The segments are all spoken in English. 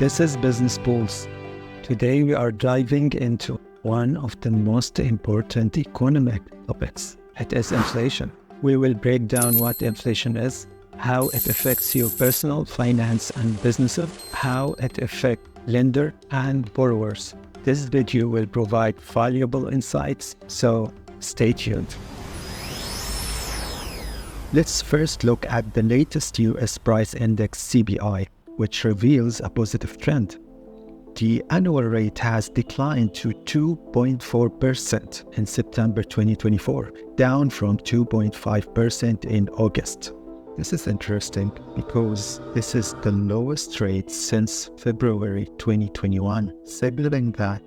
This is Business Pulse. Today we are diving into one of the most important economic topics. It is inflation. We will break down what inflation is, how it affects your personal finance and businesses, how it affects lender and borrowers. This video will provide valuable insights, so stay tuned. Let's first look at the latest U.S. price index CPI, which reveals a positive trend. The annual rate has declined to 2.4% in September 2024, down from 2.5% in August. This is interesting because this is the lowest rate since February 2021, signaling that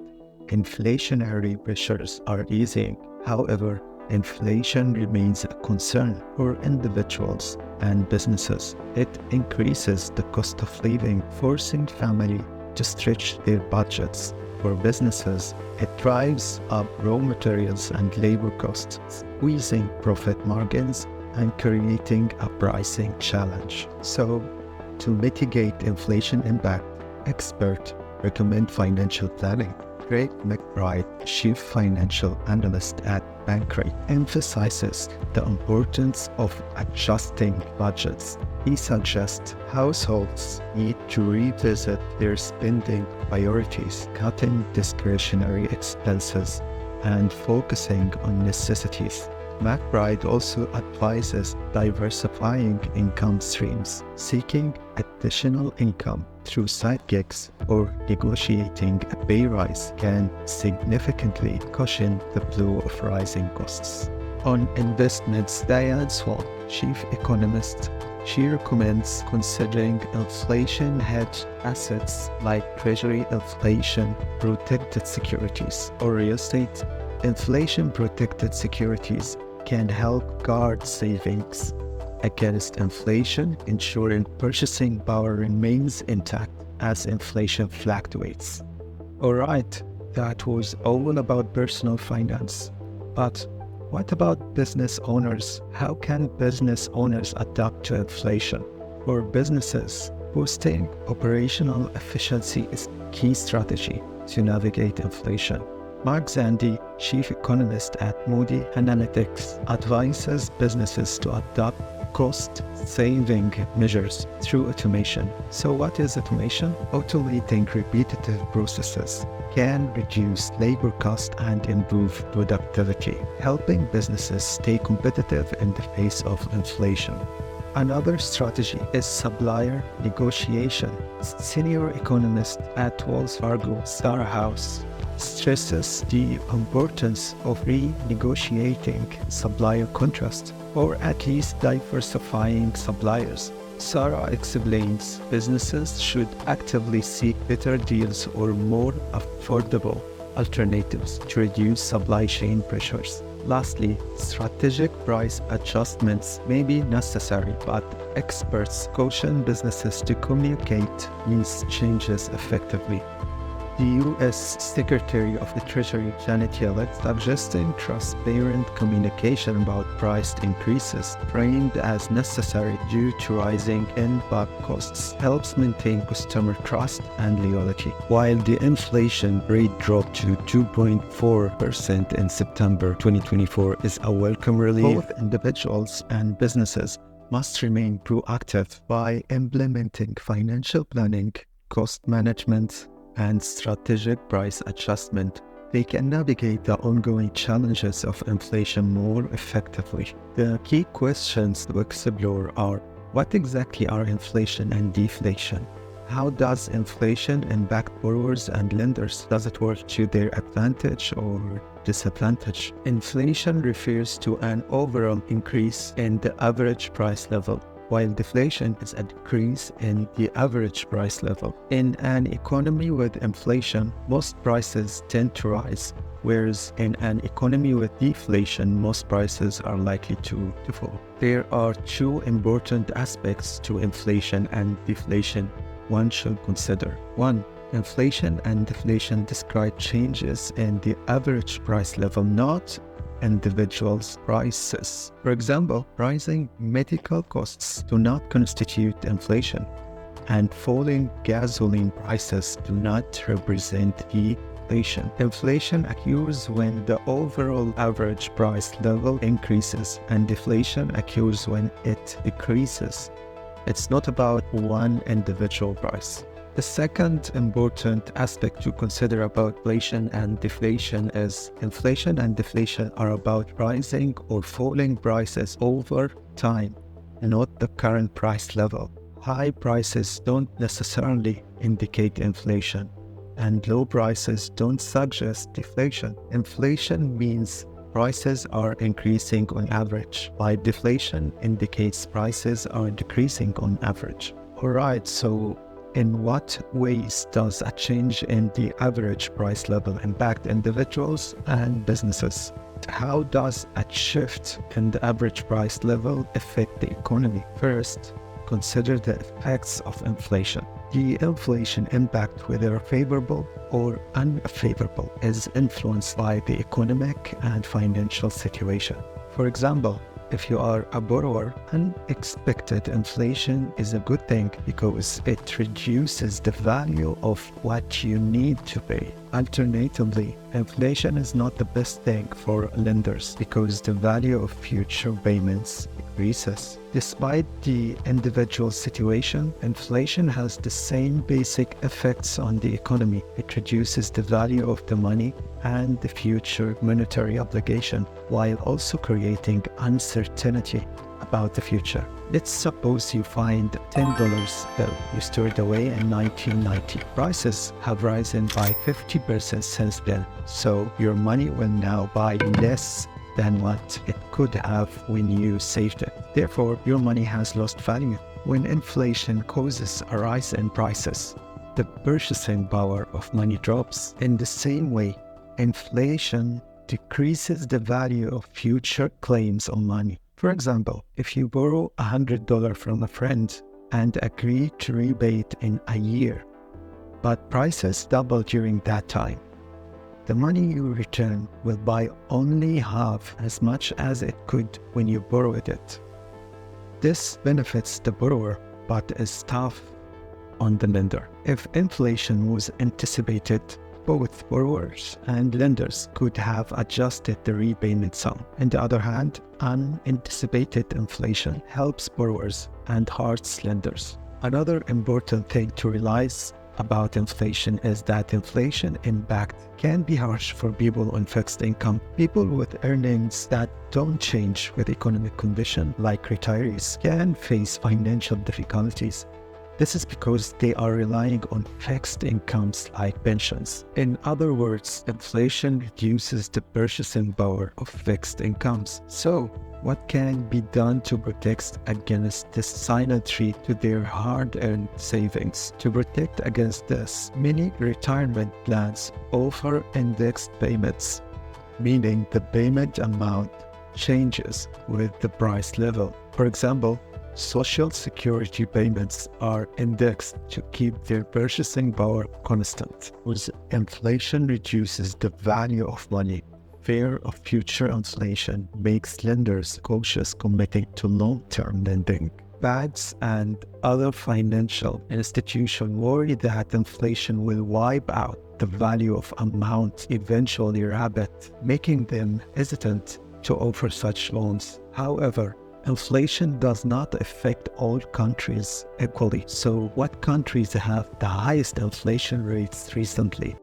inflationary pressures are easing. However, inflation remains a concern for individuals and businesses. It increases the cost of living, forcing families to stretch their budgets. For businesses, it drives up raw materials and labor costs, squeezing profit margins and creating a pricing challenge. So, to mitigate inflation impact, experts recommend financial planning. Greg McBride, Chief Financial Analyst at Bankrate, emphasizes the importance of adjusting budgets. He suggests households need to revisit their spending priorities, cutting discretionary expenses and focusing on necessities. McBride also advises diversifying income streams, seeking additional income through side gigs or negotiating a pay rise can significantly cushion the blow of rising costs. On investments, Diane Swan, chief economist, she recommends considering inflation-hedged assets like Treasury inflation-protected securities or real estate. Inflation-protected securities can help guard savings against inflation, ensuring purchasing power remains intact as inflation fluctuates. Alright, that was all about personal finance. But what about business owners? How can business owners adapt to inflation? For businesses, boosting operational efficiency is a key strategy to navigate inflation. Mark Zandi, chief economist at Moody Analytics, advises businesses to adopt cost-saving measures through automation. So what is automation? Automating repetitive processes can reduce labor costs and improve productivity, helping businesses stay competitive in the face of inflation. Another strategy is supplier negotiation. Senior economist at Wells Fargo, Sarah House, stresses the importance of renegotiating supplier contracts, or at least diversifying suppliers. Sarah explains businesses should actively seek better deals or more affordable alternatives to reduce supply chain pressures. Lastly, strategic price adjustments may be necessary, but experts caution businesses to communicate these changes effectively. The U.S. Secretary of the Treasury, Janet Yellen, suggesting transparent communication about price increases framed as necessary due to rising input costs helps maintain customer trust and loyalty. While the inflation rate dropped to 2.4% in September 2024 is a welcome relief, both individuals and businesses must remain proactive by implementing financial planning, cost management, and strategic price adjustment. They can navigate the ongoing challenges of inflation more effectively. The key questions to explore are: what exactly are inflation and deflation? How does inflation impact borrowers and lenders? Does it work to their advantage or disadvantage? Inflation refers to an overall increase in the average price level, while deflation is a decrease in the average price level. In an economy with inflation, most prices tend to rise, whereas in an economy with deflation, most prices are likely to fall. There are two important aspects to inflation and deflation one should consider. 1. Inflation and deflation describe changes in the average price level, not individuals' prices. For example, rising medical costs do not constitute inflation. and falling gasoline prices do not represent deflation. Inflation occurs when the overall average price level increases, and deflation occurs when it decreases. It's not about one individual price. The second important aspect to consider about inflation and deflation is inflation and deflation are about rising or falling prices over time, not the current price level. High prices don't necessarily indicate inflation, and low prices don't suggest deflation. Inflation means prices are increasing on average, while deflation indicates prices are decreasing on average. Alright, so in what ways does a change in the average price level impact individuals and businesses? How does a shift in the average price level affect the economy? First, consider the effects of inflation. The inflation impact, whether favorable or unfavorable, is influenced by the economic and financial situation. For example, if you are a borrower, unexpected inflation is a good thing because it reduces the value of what you need to pay. Alternatively, inflation is not the best thing for lenders because the value of future payments decreases. Despite the individual situation, inflation has the same basic effects on the economy. It reduces the value of the money and the future monetary obligation, while also creating uncertainty about the future. Let's suppose you find $10 bill you stored away in 1990. Prices have risen by 50% since then, so your money will now buy less than what it could have when you saved it. Therefore, your money has lost value. When inflation causes a rise in prices, the purchasing power of money drops. In the same way, inflation decreases the value of future claims on money. For example, if you borrow $100 from a friend and agree to repay it in a year, but prices double during that time, the money you return will buy only half as much as it could when you borrowed it. This benefits the borrower, but is tough on the lender. If inflation was anticipated, both borrowers and lenders could have adjusted the repayment sum. On the other hand, unanticipated inflation helps borrowers and hurts lenders. Another important thing to realize about inflation is that inflation impact can be harsh for people on fixed income. People with earnings that don't change with economic condition, like retirees, can face financial difficulties. This is because they are relying on fixed incomes like pensions. In other words, inflation reduces the purchasing power of fixed incomes. So, what can be done to protect against this silent threat to their hard-earned savings? To protect against this, many retirement plans offer indexed payments, meaning the payment amount changes with the price level. For example, Social Security payments are indexed to keep their purchasing power constant. As inflation reduces the value of money, fear of future inflation makes lenders cautious committing to long-term lending. Banks and other financial institutions worry that inflation will wipe out the value of amount eventually rapid, making them hesitant to offer such loans. However, inflation does not affect all countries equally. So what countries have the highest inflation rates recently?